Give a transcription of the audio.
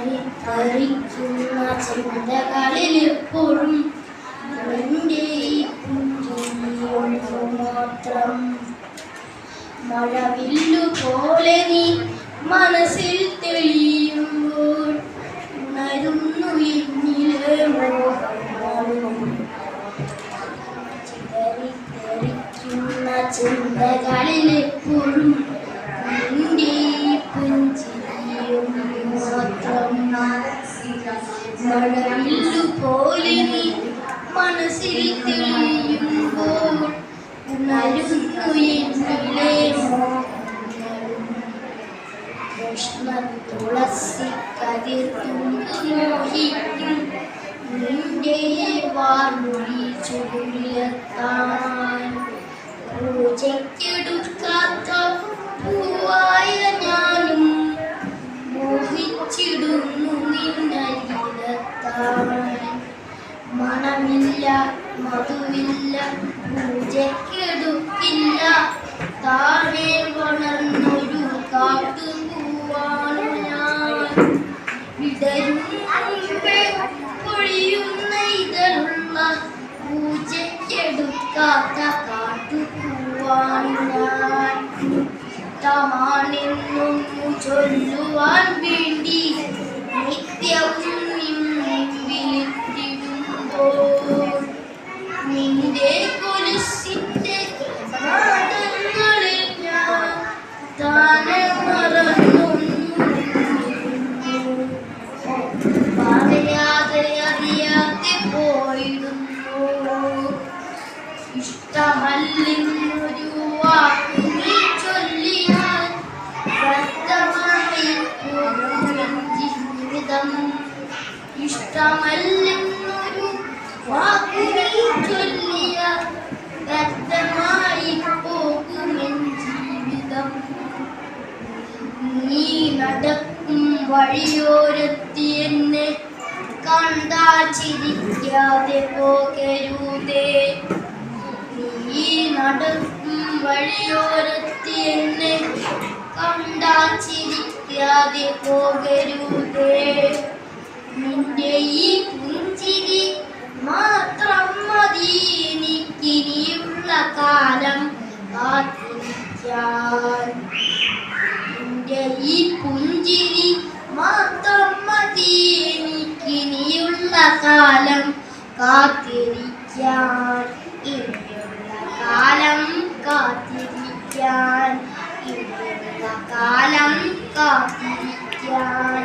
ചിതറിത്തെറിക്കുന്ന ചിന്തകളിൽ എപ്പോഴും നിന്റെ ഈ പുഞ്ചിരിയൊന്നു മാത്രം. മഴവില്ലു പോലെ നീ മനസ്സിൽ തെളിയുമ്പോൾ ഉണരുന്നു എന്നിലെ മോഹങ്ങളും. ചിതറിത്തെറിക്കുന്ന ചിന്തകളിൽ എപ്പോഴും നിന്റെ ഈ പുഞ്ചിരിയൊന്നു മാത്രം. മഴവില്ലു പോലെ നീ മനസ്സിൽ തെളിയുമ്പോൾ ഉണരുന്നു എന്നിലെ മോഹങ്ങളും. കൃഷ്ണതുളസി കതിർത്തുമ്പു മോഹിക്കും നിന്റെ വാർമൊഴി ചുരുളിലെത്താൻ. പൂജയ്ക്കെടുക്കാത്ത പൂവായ ഞാനും മോഹിച്ചിടുന്നു നിന്നരികിലെത്താൻ. മണമില്ല മധുവില്ല പൂജയ്ക്കെടുക്കില്ല താഴെ വളർന്നൊരു കാട്ടുപൂവാണ് ഞാൻ. വിടരും മുൻപേ പൊഴിയുന്ന ഇതളുള്ള പൂജയ്ക്കെടുക്കാത്ത കാട്ടുപൂവാണ് ഞാൻ. ഇഷ്ടമാണെന്നൊന്നു ചൊല്ലുവാൻ വേണ്ടി നിത്യവും വിളിത്തിടുമ്പോൾ നിന്റെ കൊലുസിന്റെ നാദങ്ങളിൽ ഞാൻ താനെ മറന്നൊന്നു പറയാതെ അറിയാതെ പോയിടുന്നു. ഇഷ്ടമല്ലെന്നൊരു വാക്കു നീ ചൊല്ലിയാൽ വ്യക്തമായി പോകും ജീവിതം. ഇഷ്ടമല്ലെന്നൊരു വാക്കു നീ ചൊല്ലിയാൽ വ്യക്തമായി പോകുമെൻ ജീവിതം. നീ നടക്കും വഴിയോരത്തി എന്നെ കണ്ടാൽ ചിരിക്കാതെ പോകരുതേ. നീ നടക്കും വഴിയോരത്തി എന്നെ കണ്ടാൽ ചിരിക്കാതെ പോകരുതേ. നിന്റെ ഈ പുഞ്ചിരി മാത്രം മതി എനിക്കിനിയുള്ള കാലം കാത്തിരിക്കാൻ. നിന്റെ ഈ പുഞ്ചിരി മാത്രം മതി എനിക്കിനിയുള്ള കാലം കാത്തിരിക്കാൻ. ഇനിയുള്ള കാലം കാത്തിരിക്കാൻ. ഇനിയുള്ള കാലം കാത്തിരിക്കാൻ.